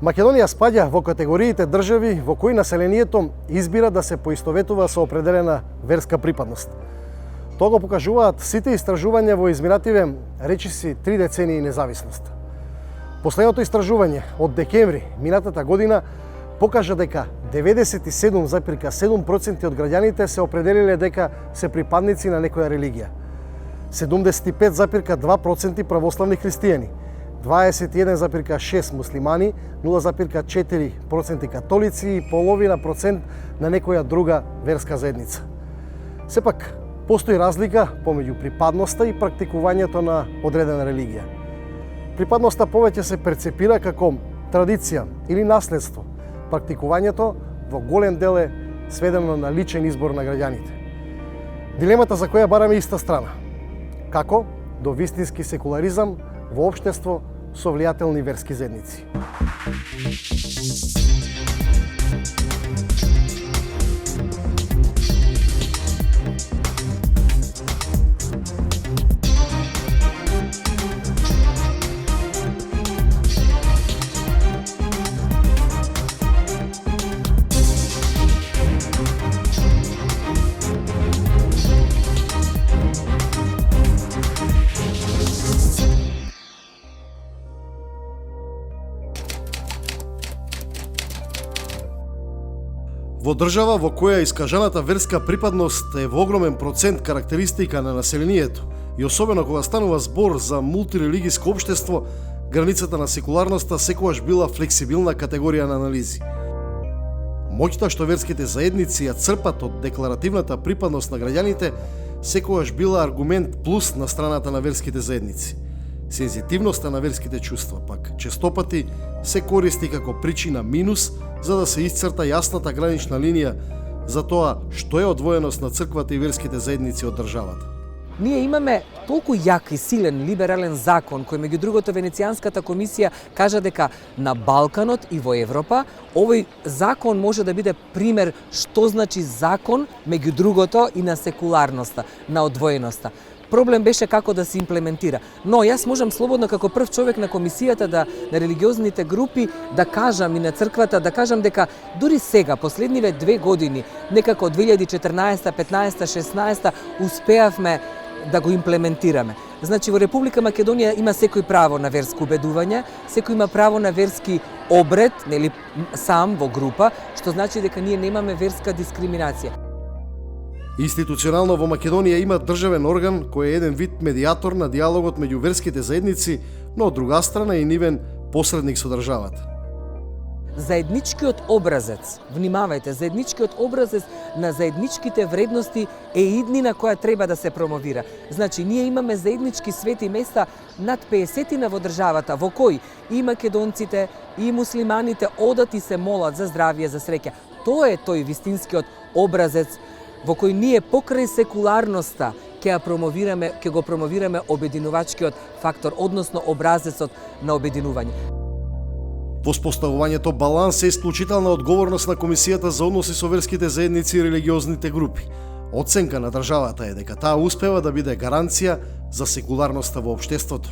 Македонија спаѓа во категориите држави во кои населението избира да се поистоветува со определена верска припадност. Тоа го покажуваат сите истражувања во изминативе речиси 3 децении независност. Последното истражување од декември минатата година покажа дека 97,7% од граѓаните се определиле дека се припадници на некоја религија. 75,2% православни христијани, 21,6% муслимани, 0,4% католици и половина процент на некоја друга верска заедница. Сепак, постои разлика помеѓу припадноста и практикувањето на одредена религија. Припадноста повеќе се перцепира како традиција или наследство. Практикувањето во голем дел е сведено на личен избор на граѓаните. Дилемата за која бараме иста страна. Како до вистински секуларизам во општество со влијателни верски заедници. Во држава во која искажаната верска припадност е во огромен процент карактеристика на населението и особено кога станува збор за мултирелигиско општество, границата на секуларноста секогаш била флексибилна категорија на анализи. Моќта што верските заедници ја црпат од декларативната припадност на граѓаните секогаш била аргумент плюс на страната на верските заедници. Сензитивноста на верските чувства, пак, честопати се користи како причина минус за да се исцрта јасната гранична линија за тоа што е одвоеност на црквата и верските заедници од државата. Ние имаме толку јак и силен либерален закон кој меѓу другото Венецијанската комисија кажа дека на Балканот и во Европа овој закон може да биде пример што значи закон меѓу другото и на секуларноста, на одвоеноста. Проблем беше како да се имплементира. Но јас можам слободно како прв човек на комисијата на религиозните групи да кажам и на црквата да кажам дека дури сега, последниве 2 години, некако од 2014, 15, 16 успеавме да го имплементираме. Значи во Република Македонија има секој право на верско убедување, секој има право на верски обред, нели сам во група, што значи дека ние немаме верска дискриминација. Институционално во Македонија има државен орган кој е еден вид медијатор на диалогот меѓу верските заедници, но од друга страна и нивен посредник со државата. Заедничкиот образец, внимавајте, заедничкиот образец на заедничките вредности е иднина која треба да се промовира. Значи, ние имаме заеднички свети места над 50 во државата, во кои и македонците, и муслиманите одат и се молат за здравје, за среќа. Тоа е тој вистинскиот образец во кој ние покрај секуларноста ќе го промовираме обединувачкиот фактор, односно образецот на обединување. Воспоставувањето баланс е исклучителна одговорност на Комисијата за односи со верските заедници и религиозните групи. Оценка на државата е дека таа успева да биде гаранција за секуларноста во општеството.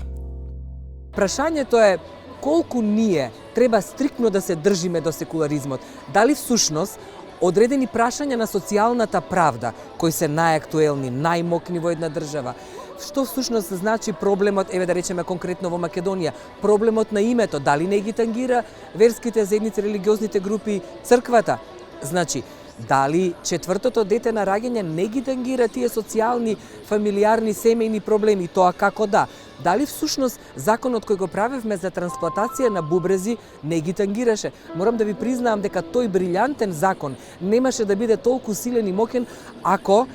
Прашањето е колку ние треба стриктно да се држиме до секуларизмот. Дали всушност одредени прашања на социјалната правда, кои се најактуелни, најмокни во една држава. Што всушност значи проблемот, еве да речеме конкретно во Македонија, проблемот на името, дали не ги тангира верските заедници, религиозните групи, црквата? Значи, дали четвртото дете на раѓање не ги тангира тие социјални, фамилиарни, семејни проблеми, тоа како да? Дали всушност законот кој го правевме за трансплантација на бубрези не ги тангираше? Морам да ви признаам дека тој брилјантен закон немаше да биде толку силен и мокен ако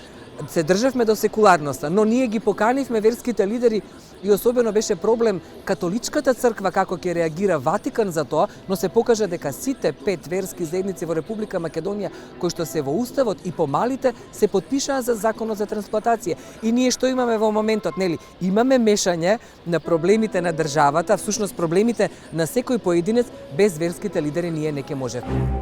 се државме до секуларноста, но ние ги поканивме верските лидери и особено беше проблем католичката црква како ќе реагира Ватикан за тоа, но се покажа дека сите 5 верски заедници во Република Македонија кои што се во уставот и помалите се потпишаа за законот за трансплантација. И ние што имаме во моментот, нели? Имаме мешање на проблемите на државата, всушност проблемите на секој поединец, без верските лидери ние не ќе можеме.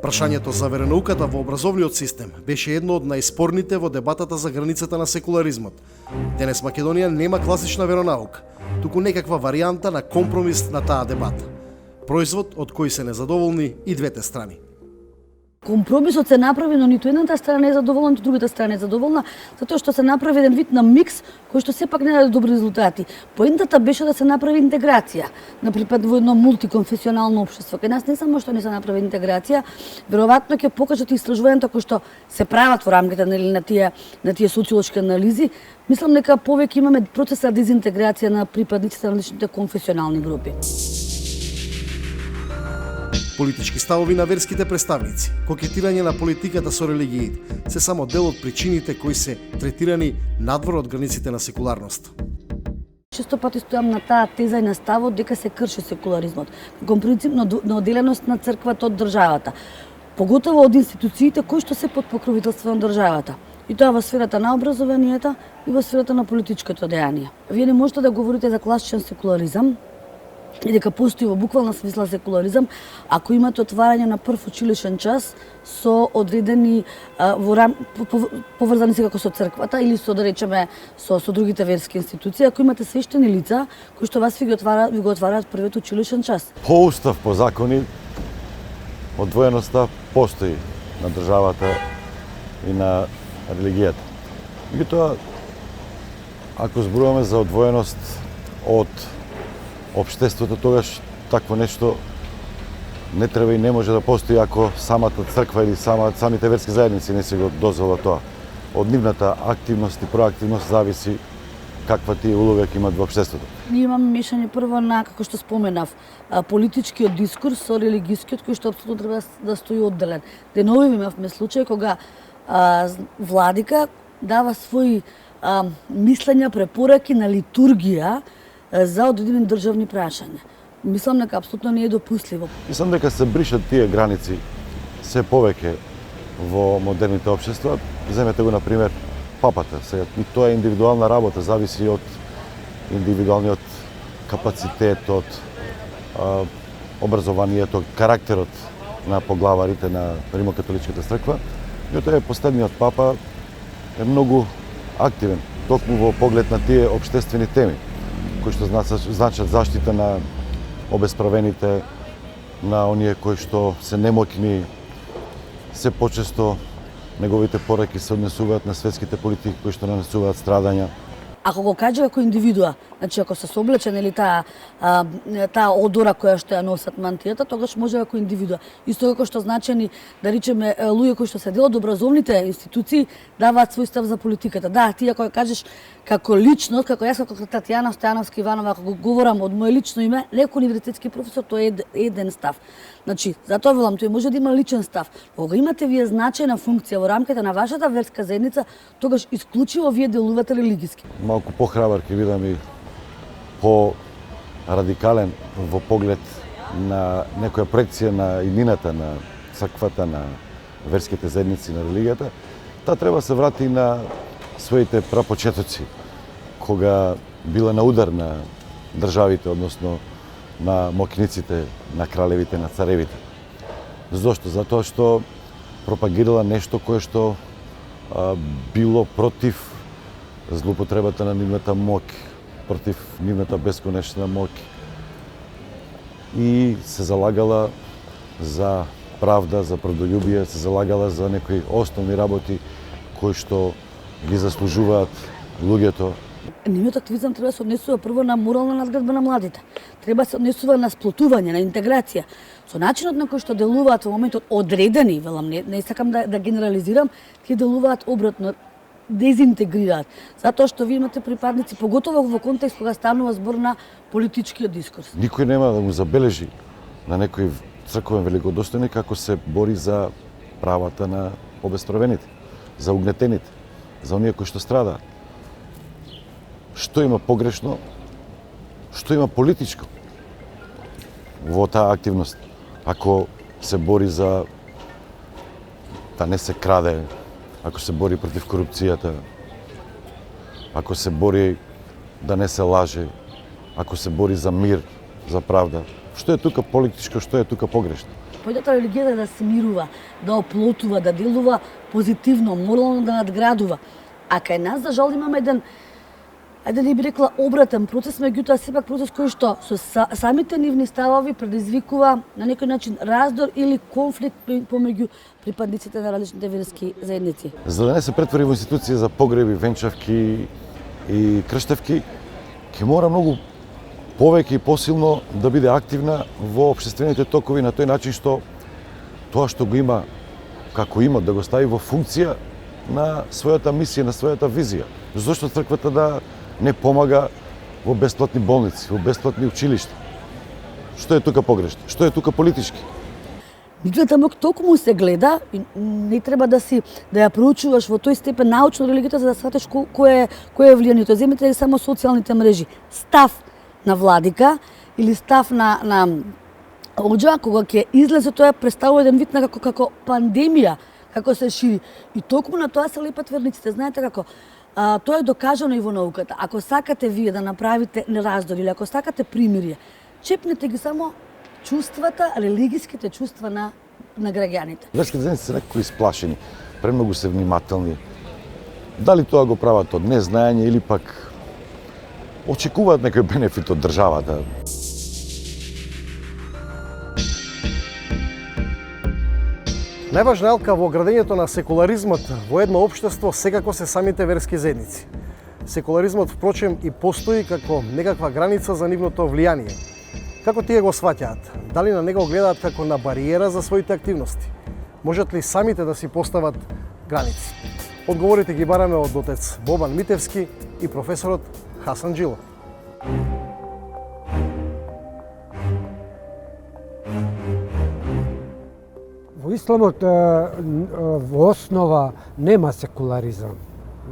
Прашањето за веронауката во образовниот систем беше едно од најспорните во дебатата за границата на секуларизмот. Денес Македонија нема класична веронаука. туку некаква варијанта на компромис на таа дебата. Производ од кој се незадоволни и двете страни. Компромисот се направи, но ниту едната страна не е задоволна, ниту другата страна е задоволна, затоа што се направи еден вид на микс кој што сепак не даде добри резултати. Поентата беше да се направи интеграција на припад во едно мултиконфесионално општество. Кај нас не само што не се направи интеграција, веројатно ќе покажат истражувањата кои што се прават во рамките на тие социолошки анализи. Мислам дека повеќе имаме процес на дезинтеграција на припадниците на различните конфесионални групи. Политички ставови на верските представници, кокетирање на политиката со религиите, се само дел од причините кои се третирани надвор од границите на секуларност. Често пати стојам на таа теза и на ставот дека се крши секуларизмот, кон принцип на одделеност на црквата од државата, поготово од институциите кои што се под покровителство на државата. И тоа во сферата на образованието и во сферата на политичкото дејание. Вие не можете да говорите за класичен секуларизам, и дека постои во буквална смисла секуларизам, ако имате отварање на прв училишен час со одредени поврзани секако со црквата или со, да речеме, со другите верски институции, ако имате свештени лица кои што вас ви го отвараат првиот училишен час. По устав, по закони, одвоеноста постои на државата и на религијата. Меѓутоа, ако зборуваме за одвоеност од општеството, тогаш такво нешто не треба и не може да постои ако самата црква или самите верски заедници не се го дозволат тоа. Од нивната активност и проактивност зависи каква тие улога ќе имат во општеството. Ние имаме мешање прво на, како што споменав, политичкиот дискурс со религискиот, кој што апсолутно треба да стои одделен. Денови имавме случај кога владика дава своји мислења, препораки на литургија за одредени државни прашања. Мислам дека апсолутно не е допустливо. Мислам дека се бришат тие граници се повеќе во модерните општества. Земете го, например, папата. Сега, и тоа е индивидуална работа, зависи од индивидуалниот капацитет, од образованието, карактерот на поглаварите на Римокатоличката црква. Меѓутоа, последниот папа е многу активен, токму во поглед на тие општествени теми, кои што значат заштита на обесправените, на оние кои што се немоќни. Се почесто неговите пораки се однесуваат на светските политики кои што нанесуваат страдања. Ако го кажа како индивидуа, значи ако се соблечен или таа одора која што ја носат мантијата, тогаш може како индивидуа. Исто како што значени, да речеме, луѓе кои што се дел од образовните институции даваат свој став за политиката. Да, ти ако ја кажеш како личност, како јас како Татјана Стојановска Иванова, ако го говорам од моје лично име, леко универзитетски професор, тоа е еден став. Значи, затоа велам, тој може да има личен став. Кога имате вие значајна функција во рамките на вашата верска заедница, тогаш исклучиво вие делувате религиски. Малку похрабар ќе бидам и по-радикален во поглед на некоја проекција на иднината на црквата, на верските заедници, на религијата. Таа треба се врати на своите прапочетоци, кога била на удар на државите, односно на моќниците, на кралевите, на царевите. Зошто? Затоа што пропагирала нешто кое што било против злоупотребата на нивната моќ, против нивната бесконечна моќ. И се залагала за правда, за правдолюбие, се залагала за некои основни работи кои што ги заслужуваат луѓето. Нивниот активизам треба да се однесува прво на морална надградба на младите. Треба да се однесува на сплотување, на интеграција. Со начинот на кој што делуваат во моментот одредени, велам, не сакам да генерализирам, тие делуваат обратно, дезинтегрираат. Затоа што ви имате припадници, поготово во контекст кога станува збор на политичкиот дискурс. Никој нема да му забележи на некој црковен великодостојник ако се бори за правата на обесправените, за угнетените, за оние кои што страдаат. Што има погрешно, што има политичко во таа активност? Ако се бори за да не се краде, ако се бори против корупцијата, ако се бори да не се лаже, ако се бори за мир, за правда, што е тука политичко, што е тука погрешно? Појдата религијата да се мирува, да оплотува, да делува позитивно, морално да надградува. А кај нас, за жал, имаме еден ајде не би рекла обратен процес, меѓутоа сепак процес кој што со самите нивни ставови предизвикува на некој начин раздор или конфликт помеѓу припадниците на различните верски заедници. За да не се претвори во институција за погреби, венчавки и крштевки, ќе мора многу повеќе и посилно да биде активна во општествените токови на тој начин што тоа што го има како има да го стави во функција на својата мисија, на својата визија. Зошто црквата да не помага во бесплатни болници, во бесплатни училишта? Што е тука погрешно? Што е тука политички? Меѓутоа таму токму се гледа и не треба да ја проучуваш во тој степен научно религијата за да сватиш кое е влијанието. Земете само социјалните мрежи. Став на владика или став на оџа кога ќе излезе тоа представува еден вид на како пандемија како се шири. И токму на тоа се лепат верниците. Знаете како тоа е докажано и во науката. Ако сакате вие да направите нераздор или ако сакате примирие, чепнете ги само чувствата, религиските чувства на граѓаните. Верските заедници се некако исплашени, премногу се внимателни. Дали тоа го прават од незнаење или пак очекуваат некој бенефит од државата? Најважна елка во градењето на секуларизмот во едно општество секако се самите верски заедници. Секуларизмот, впрочем, и постои како некаква граница за нивното влијание. Како тие го сваќаат? Дали на него гледаат како на бариера за своите активности? Можат ли самите да си постават граници? Одговорите ги бараме од отец Бобан Митевски и професорот Хасан Джило. Во исламот во основа нема секуларизам.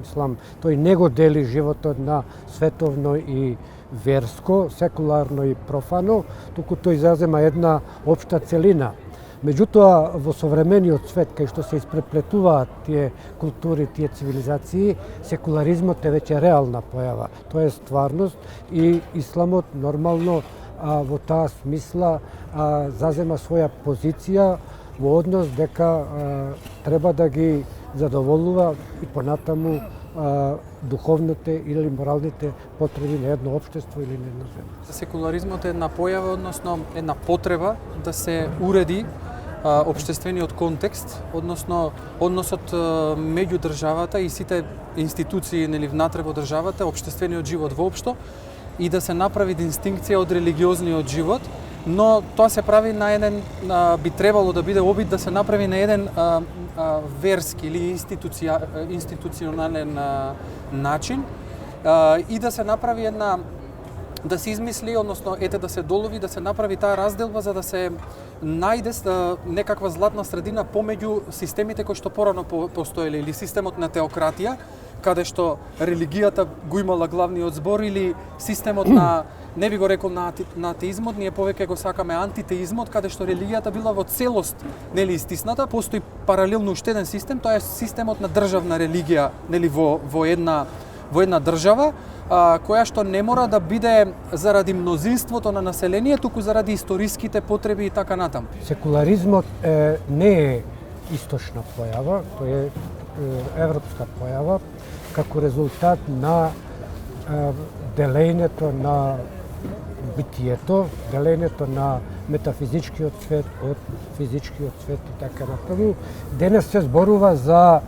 Ислам тој не го дели животот на световно и верско, секуларно и профано, туку тој зазема една општа целина. Меѓутоа, во современиот свет, кај што се испреплетуваат тие култури, тие цивилизации, секуларизмот е веќе реална појава. Тоа е стварност и исламот нормално во таа смисла зазема своја позиција во однос дека треба да ги задоволува и понатаму духовните или моралните потреби на едно општество или на една земја. Секуларизмот е една појава, односно една потреба да се уреди општествениот контекст, односно односот меѓу државата и сите институции внатре во државата, општествениот живот воопшто и да се направи дистинкција од религиозниот живот, но тоа се прави на еден, би требало да биде обид да се направи на еден верски или институционален начин и да се направи една, да се измисли, односно да се долови, да се направи таа разделба за да се најде некаква златна средина помеѓу системите кои што порано постоеле, или системот на теократија, каде што религијата го имала главниот збор, или системот на, не би го рекол на атеизмот, ние повеќе го сакаме антитеизмот, каде што религијата била во целост истисната. Постои паралелно уште еден систем, тоа е системот на државна религија во една држава, која што не мора да биде заради мнозинството на население, туку заради историските потреби и така натаму. Секуларизмот не е источна појава, тој е европска појава, како резултат на делењето на битието, делењето на метафизичкиот свет од физичкиот свет и така натаму. Денес се зборува за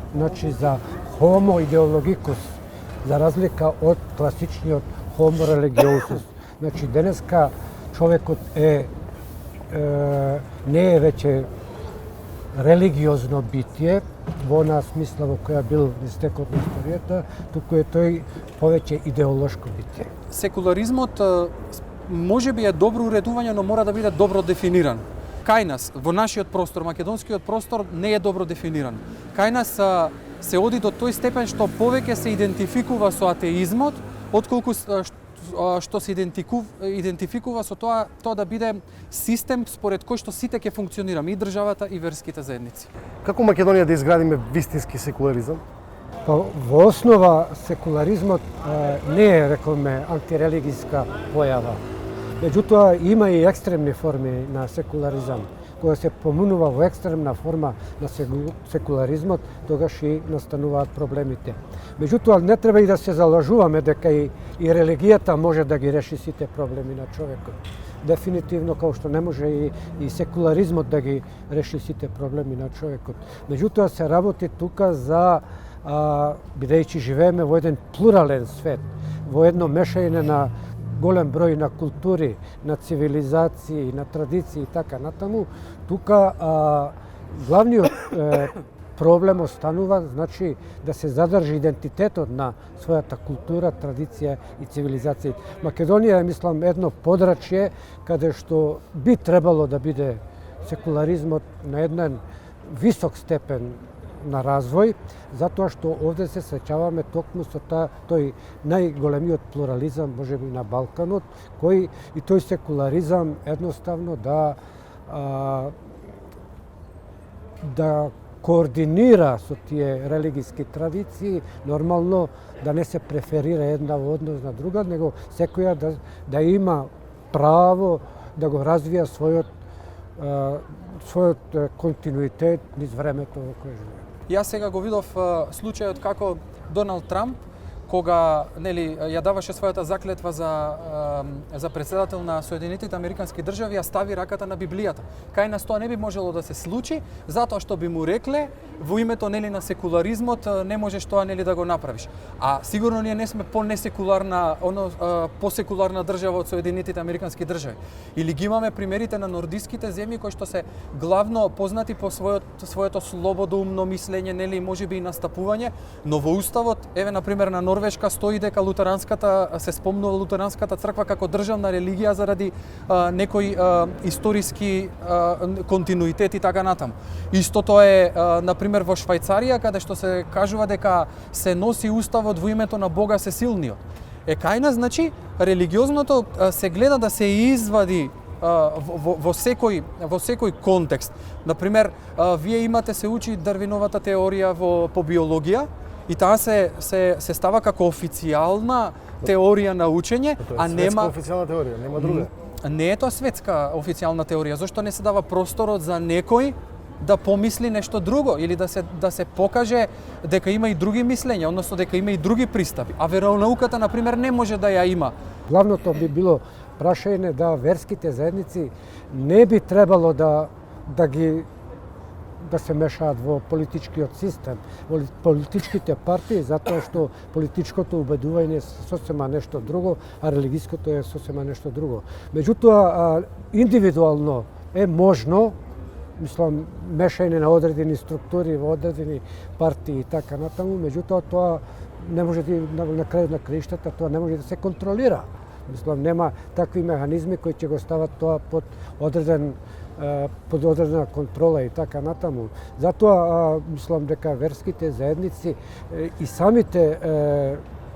homo ideologicus, за разлика од класичниот homo religiosus. Денеска човекот не е веќе религиозно битие во она смисла во која бил истекот на историјата, туку е тој повеќе идеолошко битие. Секуларизмот може би е добро уредување, но мора да биде добро дефиниран. Кај нас, во нашиот простор, македонскиот простор, не е добро дефиниран. Кај нас се оди до тој степен што повеќе се идентификува со атеизмот, отколку што се идентификува со тоа да биде систем според кој што сите ќе функционираме, и државата и верските заедници. Како Македонија да изградиме вистински секуларизам? Во основа секуларизмот не е, рековме, антирелигиска појава. Меѓутоа има и екстремни форми на секуларизам. кога се поминува во екстремна форма на секуларизмот, тогаш и настануваат проблемите. Меѓутоа, не треба и да се залажуваме дека и религијата може да ги реши сите проблеми на човекот. Дефинитивно, како што не може и секуларизмот да ги реши сите проблеми на човекот. Меѓутоа, се работи тука за, бидејќи живееме во еден плурален свет, во едно мешање на голем број на култури, на цивилизации, на традиции и така натаму, тука главниот проблем останува, значи да се задржи идентитетот на својата култура, традиција и цивилизација. Македонија е, мислам, едно подрачје каде што би требало да биде секуларизмот на еден висок степен на развој, затоа што овде се среќаваме токму со тој најголемиот плурализам, можеби на Балканот, кој и тој секуларизам едноставно да координира со тие религиски традиции, нормално да не се преферира една во однос на друга, него секоја да има право да го развија својот континуитет низ времето во кое живееме. Јас сега го видов случајот како Доналд Трамп, кога ја даваше својата заклетва за председател на Соединетите Американски држави, ја стави раката на Библијата. Кај нас тоа не би можело да се случи, затоа што би му рекле во името на секуларизмот не можеш тоа да го направиш. А сигурно ние не сме посекуларна држава од Соединетите Американски држави. Или ги имаме примерите на нордиските земји кои што се главно познати по своето слободоумно мислење, можеби и настапување, но во уставот, еве на пример на Норвешка стои дека се спомнува лутеранската црква како државна религија заради некои историски континуитет и така натаму. Истото е на пример во Швајцарија, каде што се кажува дека се носи уставот во името на Бога сесилниот. Кај нас, значи, религиозното се гледа да се извади во секој контекст. Например, вие имате се учи Дарвиновата теорија по биологија, и таа се става како официјална теорија на учење, а нема официјална теорија, нема друга. Не е тоа светска официјална теорија, зашто не се дава просторот за некој да помисли нешто друго или да се покаже дека има и други мислења, односно дека има и други пристапи. А веронауката на пример не може да ја има. Главното би било прашање да верските заедници не би требало да се мешаат во политичкиот систем, во политичките партии, затоа што политичкото убедување е сосема нешто друго, а религиското е сосема нешто друго. Меѓутоа, индивидуално е можно, мислам, мешање на одредени структури во одредени партии и така натаму, меѓутоа тоа не може на крајот на краиштата, тоа не може да се контролира. Мислам, нема такви механизми кои ќе го стават тоа под одредена контрола и така натаму. Затоа мислам дека верските заедници и самите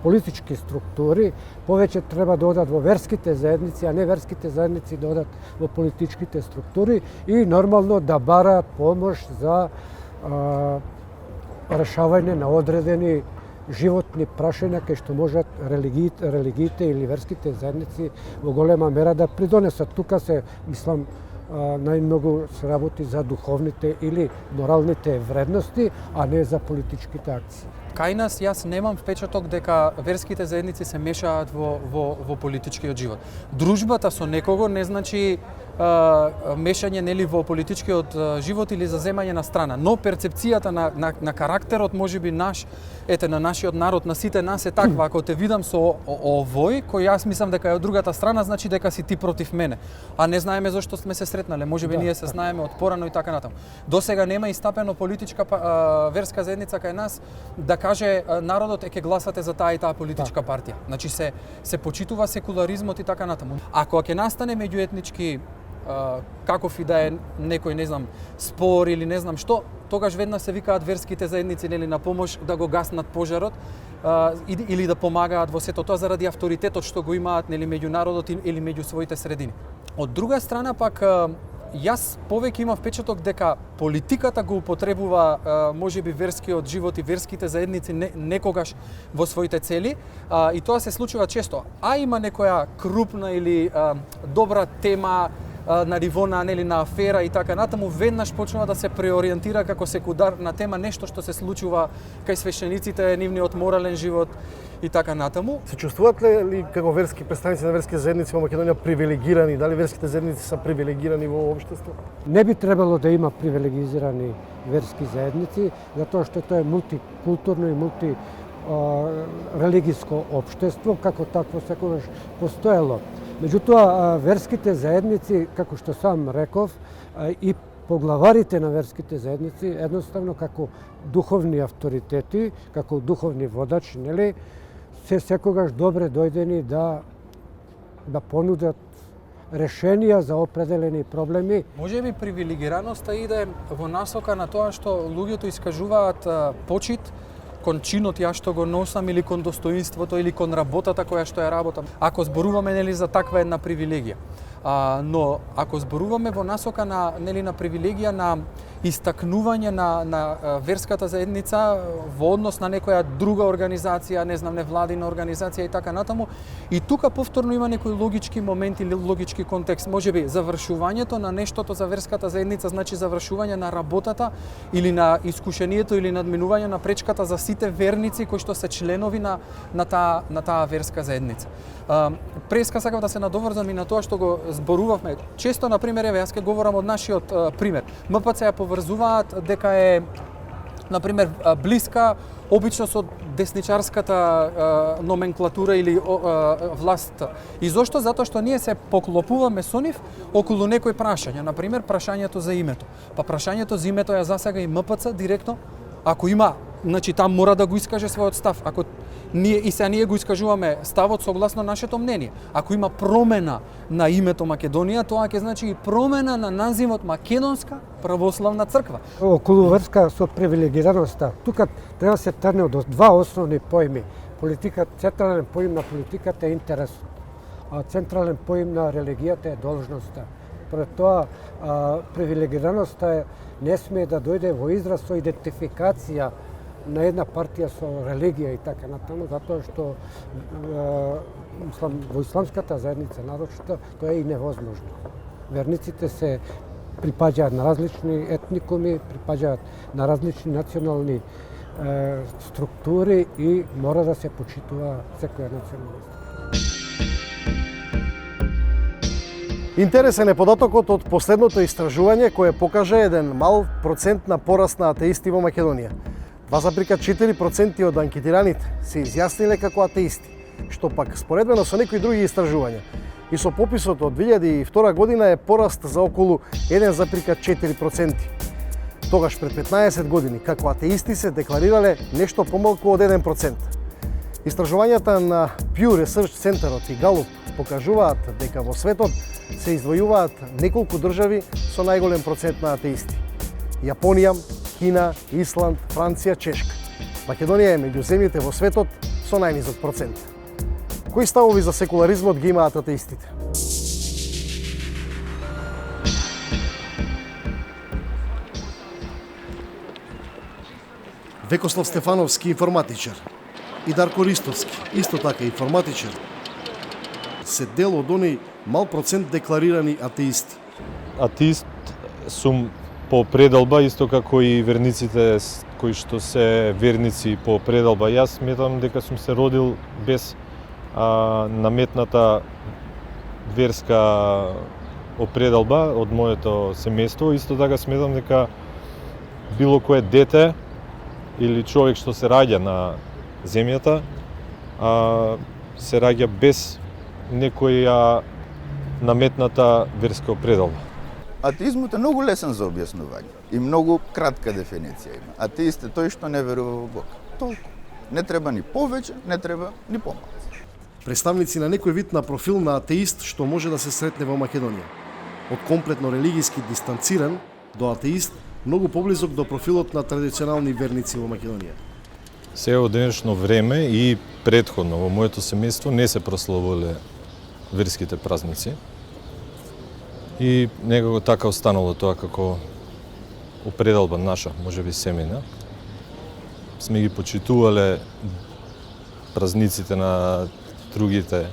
политички структури повеќе треба да одат во верските заедници, а не верските заедници да одат во политичките структури и нормално да бараат помош за решавање на одредени животни прашања кај што можат религиите или верските заедници во голема мера да придонесат. Тука се, мислам, најмногу се работи за духовните или моралните вредности, а не за политичките акции. Кај нас јас немам впечаток дека верските заедници се мешаат во политичкиот живот. Дружбата со некого не значи мешање во политичкиот живот или за земање на страна, но перцепцијата на карактерот можеби на нашиот народ, на сите нас е таква. Ако те видам со овој, кој јас мислам дека е од другата страна, значи дека си ти против мене. А не знаеме зошто сме се сретнале, можеби ние се знаеме од порано и така натаму. Досега нема истапено политичка верска заедница кај нас да каже народот ќе гласате за таа и таа политичка партија. Значи се почитува секуларизмот и така натаму. Ако ќе настане меѓуетнички каков и да е некој, не знам, спор или не знам што, тогаш веднаш се викаат верските заедници на помош да го гаснат пожарот или да помагаат во сето тоа заради авторитетот што го имаат меѓу народот или меѓу своите средини. Од друга страна пак јас повеќе имам впечаток дека политиката го употребува можеби верскиот живот и верските заедници некогаш во своите цели и тоа се случува често. А има некоја крупна или добра тема на ниво на афера и така натаму, веднаш почнува да се преориентира како секундарна тема нешто што се случува кај свештениците, нивниот морален живот и така натаму. Се чувствуват ли како верски представници на верски заедници во Македонија привилегирани? Дали верските заедници са привилегирани во општеството? Не би требало да има привилегизирани верски заедници, затоа што тоа е мултикултурно и мултирелигиско општество, како такво секогаш постоело. Меѓутоа, верските заедници, како што сам реков, и поглаварите на верските заедници, едноставно како духовни авторитети, како духовни водачи, нели, се секогаш добре дојдени да понудат решенија за определени проблеми. Може би привилегираноста иде во насока на тоа што луѓето искажуваат почит кон чинот ја што го носам или кон достоинството или кон работата која што ја работам. Ако зборуваме нели за таква една привилегија. Но ако зборуваме во насока на привилегија на истакнување на верската заедница во однос на некоја друга организација, не знам, невладина организација и така натаму, и тука повторно има некои логички моменти или логички контекст. Можеби завршувањето на нештото за верската заедница значи завршување на работата или на искушението или надминување на пречката за сите верници кои што се членови на таа верска заедница. Преска сакам да се надоврзам и на тоа што го зборувавме. Често, на пример, јас ќе говорам од нашиот пример. МПЦ ја поврзуваат дека е, на пример, блиска обично со десничарската номенклатура или власт. И зошто? Затоа што ние се поклопуваме со нив околу некои прашања. На пример, прашањето за името. Па прашањето за името ја засега и МПЦ директно. Ако има, значи там мора да го искаже својот став. Ако ние го искажуваме ставот согласно нашето мнение. Ако има промена на името Македонија, тоа ќе значи и промена на називот Македонска православна црква. Околу врска со привилегираноста, тука треба се трне од два основни поими. Централен поим на политиката е интересот, а централен поим на религијата е должноста. Пред тоа, привилегираноста не смее да дојде во израз со идентификација на една партија со религија и така натаму, затоа што во исламската заедница нарочито тоа е и невозможно. Верниците се припаѓаат на различни етникуми, припаѓаат на различни национални структури и мора да се почитува секоја националност. Интересен е податокот од последното истражување кое покажа еден мал процент на пораст на атеисти во Македонија. 2,4% од анкетираните се изјасниле како атеисти, што пак споредбено со некои други истражувања и со пописот од 2002 година е пораст за околу 1,4%. Тогаш пред 15 години како атеисти се декларирале нешто помалку од 1%. Истражувањата на Pew Research Centerот и Gallup покажуваат дека во светот се издвојуваат неколку држави со најголем процент на атеисти. Јапонија, Кина, Исланд, Франција, Чешка. Македонија е меѓу земјите во светот со најнизок процент. Кои ставови за секуларизмот ги имаат атеистите? Векослав Стефановски, информатичар, и Дарко Ристовски, исто така информатичар, се дел од оној мал процент декларирани атеисти. Атеист сум по пределба, исто како и верниците кои што се верници по пределба. Јас сметам дека сум се родил без наметната верска определба од моето семејство. Исто така сметам дека било кое дете или човек што се раѓа на земјата се раѓа без некоја наметната верска определба. Атеизмот е многу лесен за објаснување и многу кратка дефиниција има. Атеист е тој што не верува во Бог. Толку. Не треба ни повеќе, не треба ни помалку. Представници на некој вид на профил на атеист што може да се сретне во Македонија. Од комплетно религиски дистанциран до атеист, многу поблизок до профилот на традиционални верници во Македонија. Се од денешно време и претходно во моето семејство не се прославувале верските празници. И некако така останало тоа како определба наша, можеби семејна. Сме ги почитувале празниците на другите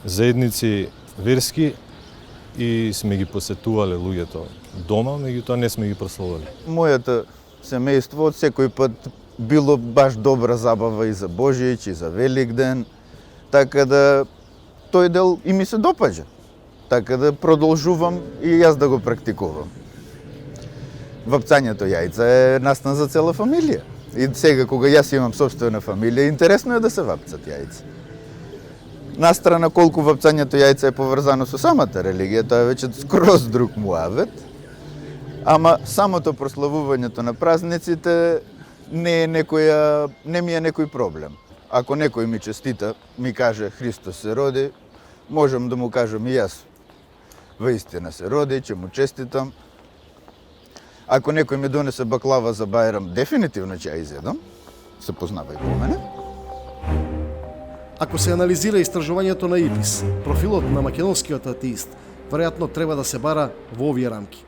заедници верски, и сме ги посетувале луѓето дома, меѓутоа не сме ги прославувале. Моето семејство од секој пат било баш добра забава и за Божијич, и за Великден, така да тој дел и ми се допаѓа. Така да продолжувам и јас да го практикувам. Вапцањето јајца е настан за цела фамилија. И сега кога јас имам собствена фамилија, интересно е да се вапцат јајца. Настрана колку вапцањето јајца е поврзано со самата религија, тоа е веќе скроз друг муавет. Ама самото прославувањето на празниците не ми е некој проблем. Ако некој ми честита, ми каже Христос се роди, можам да му кажам и јас вистина се роди, ќе му честитам. Ако некој ми донесе баклава за Бајрам, дефинитивно ќе ја изедам. Се познава и по мене. Ако се анализира истражувањето на ИПИС, профилот на македонскиот атеист веројатно треба да се бара во овие рамки.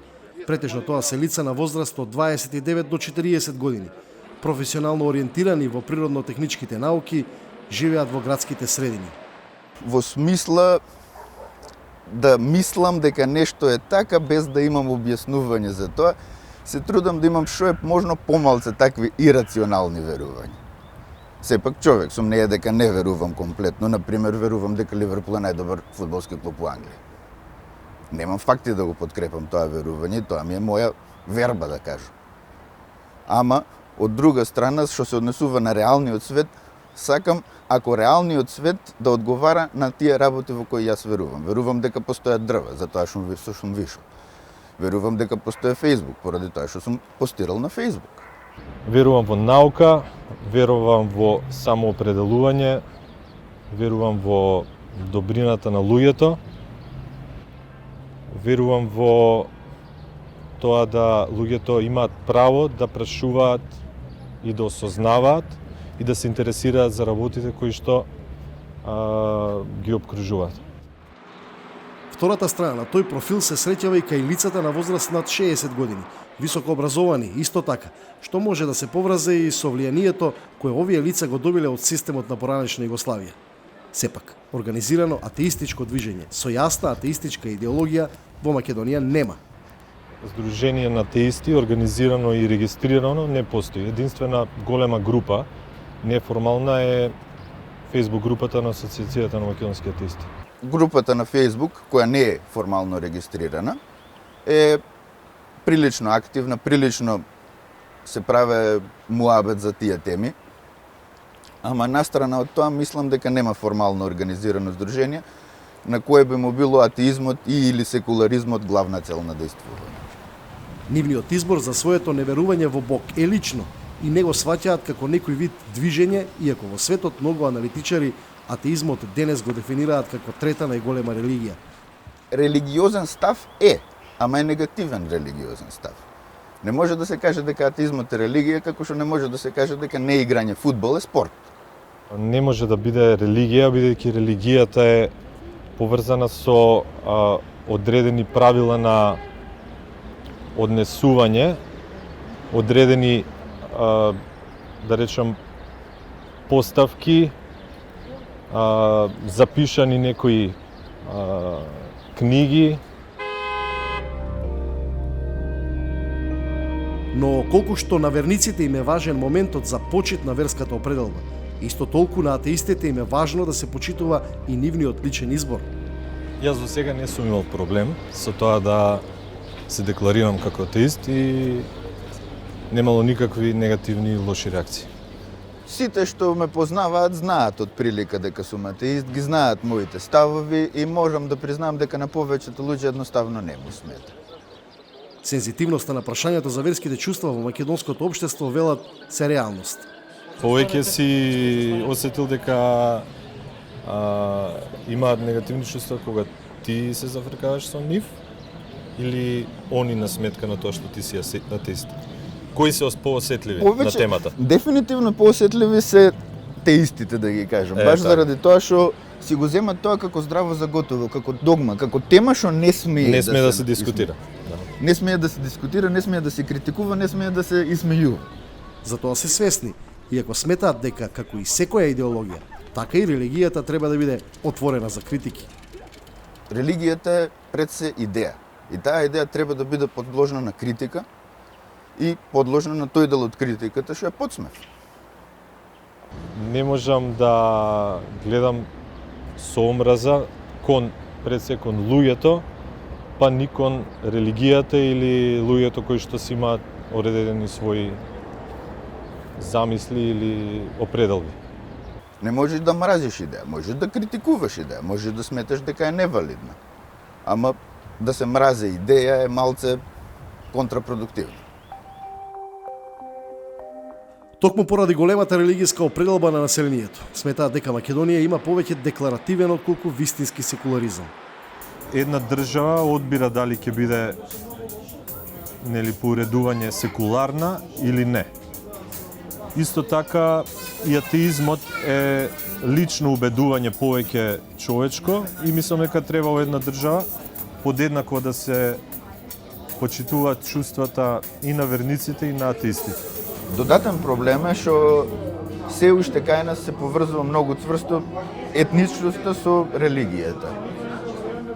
Претежно тоа се лица на возраст од 29 до 40 години, професионално ориентирани во природно-техничките науки, живеат во градските средини. Во смисла да мислам дека нешто е така без да имам објаснување за тоа, се трудам да имам што е можно помалце такви ирационални верувања. Сепак човек сум, не е дека не верувам комплетно, например верувам дека Ливерпул е најдобар фудбалски клуб во Англија. Немам факти да го подкрепам тоа верување, тоа ми е моја верба да кажам. Ама од друга страна, што се однесува на реалниот свет, сакам ако реалниот свет да одговара на тие работи во кои јас верувам. Верувам дека постојат дрва, затоа што сум вишал. Верувам дека постои Facebook, поради тоа што сум постирал на Facebook. Верувам во наука, верувам во самоопределување, верувам во добрината на луѓето, верувам во тоа да луѓето имаат право да прашуваат и да осознаваат и да се интересираат за работите кои што ги обкружуваат. Втората страна на тој профил се среќава и кај лицата на возраст над 60 години, високо образовани, исто така, што може да се поврзе и со влијанието кое овие лица го добиле од системот на поранешна Југославија. Сепак, организирано атеистичко движење со јасна атеистичка идеологија во Македонија нема. Сдружение на атеисти, организирано и регистрирано, не постои. Единствена голема група, неформална, е Facebook групата на Асоциацијата на македонски атеисти. Групата на Facebook, која не е формално регистрирана, е прилично активна, прилично се праве муабет за тие теми. Ама настрана од тоа, мислам дека нема формално организирано здружение на кое би му било атеизмот и или секуларизмот главна цел на действување. Нивниот избор за своето неверување во Бог е лично и не го сваќаат како некој вид движење, иако во светот многу аналитичари атеизмот денес го дефинираат како трета најголема религија. Религиозен став е, ама е негативен религиозен став. Не може да се каже дека атеизмот е религија, како што не може да се каже дека не играње фудбал е спорт. Не може да биде религија, бидејќи религијата е поврзана со одредени правила на однесување, одредени, да речем, поставки, запишани некои книги. Но колку што на верниците им е важен моментот за почит на верската определба, исто толку на атеистите им е важно да се почитува и нивниот личен избор. Јас до сега не сум имал проблем со тоа да се декларирам како атеист и немало никакви негативни лоши реакции. Сите што ме познаваат знаат од прилика дека сум атеист, ги знаат моите ставови и можам да признам дека на повеќето луѓе едноставно не му смета. Сензитивноста на прашањето за верските чувства во македонското општество, велат, се реалност. Повеќе си осетил дека имаат негативни чувства кога ти се зафркаваш со нив или они на сметка на тоа што ти си атеист? Кои се поосетливи на темата? Дефинитивно поосетливи се теистите, да ги кажам. Баш така. Заради тоа што си го земат тоа како здраво за готово, како догма, како тема што не смее да се дискутира. Да. Не смее да се дискутира, не смее да се критикува, не смее да се исмејува. Затоа се свесни, иако сметаат дека како и секоја идеологија, така и религијата треба да биде отворена за критики. Религијата е пред се идеја. И таа идеја треба да биде подложена на критика и подложена на тој дел од критиката што е подсмев. Не можам да гледам со омраза пред се кон луѓето, па ни кон религијата или луѓето кои што си имаат одредени своји замисли или определби. Не можеш да мразиш идеја, можеш да критикуваш идеја, можеш да сметаш дека е невалидна. Ама да се мразе идеја е малце контрапродуктивно. Токму поради големата религијска определба на населението, сметаат дека Македонија има повеќе декларативен отколку вистински секуларизам. Една држава одбира дали ќе биде по уредување секуларна или не. Исто така и атеизмот е лично убедување повеќе човечко и мислам дека треба во една држава подеднакво да се почитуваат чувствата и на верниците и на атеистите. Додатен проблем е што се уште кај нас се поврзува многу цврсто етничноста со религијата.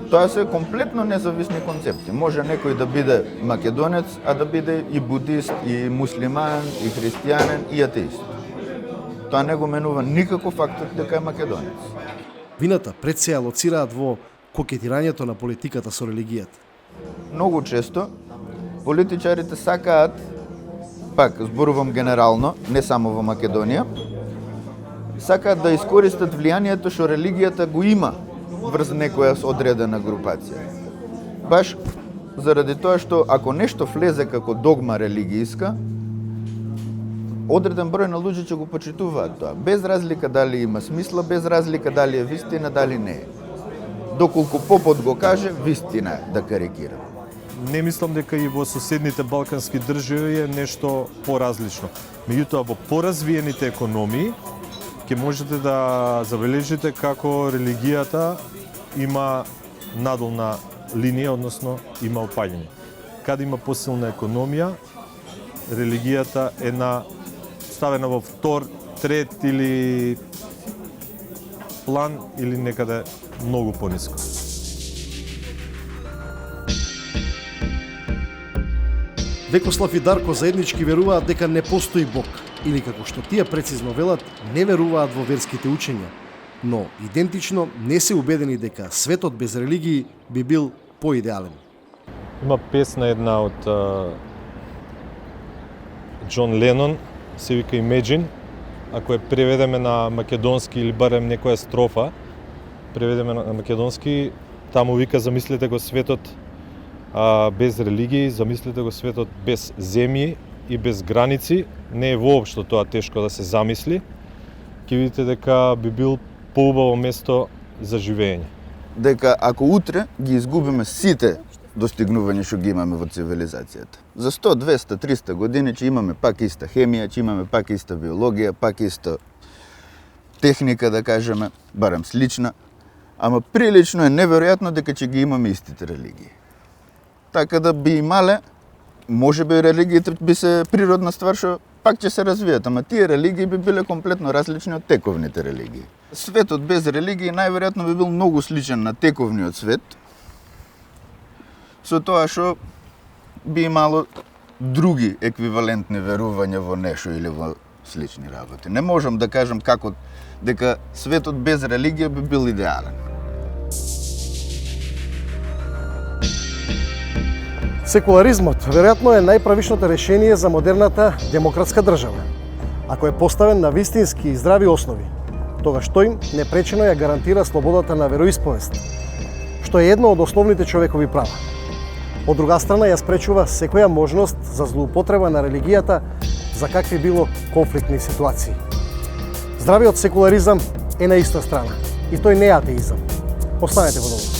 Тоа се комплетно независни концепти. Може некој да биде македонец, а да биде и будист, и муслиман, и христијанин, и атеист. Тоа не го менува никако фактот дека е македонец. Вината пред се алоцираат во кокетирањето на политиката со религијата. Многу често политичарите сакаат, пак зборувам генерално, не само во Македонија, сакаат да искористат влијанието што религијата го има врз некоја одредена групација. Баш заради тоа што ако нешто влезе како догма религијска, одреден број на луѓе ќе го почитуваат тоа, без разлика дали има смисла, без разлика дали е вистина, дали не е. Доколку попот го каже, вистина е, да карикирам. Не мислам дека и во соседните балкански држави е нешто поразлично. Меѓутоа, во поразвиените економии ќе можете да забележите како религијата има надолна линија, односно има опаѓање. Каде има посилна економија, религијата е ставена во втор, трет или план или некаде многу пониско. Векослав и Дарко заеднички веруваат дека не постои Бог, или како што тие прецизно велат, не веруваат во верските учења, но идентично не се убедени дека светот без религии би бил поидеален. Има песна една од Џон Ленон, се вика Imagine, ако ја преведеме на македонски или барем некоја строфа, преведеме на македонски, таму вика замислете го светот без религии, замислете го светот без земји и без граници, не е воопшто тоа тешко да се замисли, ќе видите дека би бил поубаво место за живење. Дека ако утре ги изгубиме сите достигнувања што ги имаме во цивилизацијата, за 100, 200, 300 години ќе имаме пак иста хемија, ќе имаме пак иста биологија, пак иста техника, да кажеме, барем слична, ама прилично е неверојатно дека ќе ги имаме истите религии. Така да би имале, може би религиите би се природна ствар што пак ќе се развијат, ама тие религии би биле комплетно различни од тековните религии. Светот без религии најверојатно би бил многу сличен на тековниот свет, со тоа што би имало други еквивалентни верувања во нешто или во слични работи. Не можам да кажам како дека светот без религија би бил идеален. Секуларизмот веројатно е најправишното решение за модерната демократска држава. Ако е поставен на вистински и здрави основи, тогаш тој непречено ја гарантира слободата на вероисповест, што е едно од основните човекови права. Од друга страна ја спречува секоја можност за злоупотреба на религијата за какви било конфликтни ситуации. Здравиот секуларизам е на иста страна и тој не е атеизам. Останете во долу.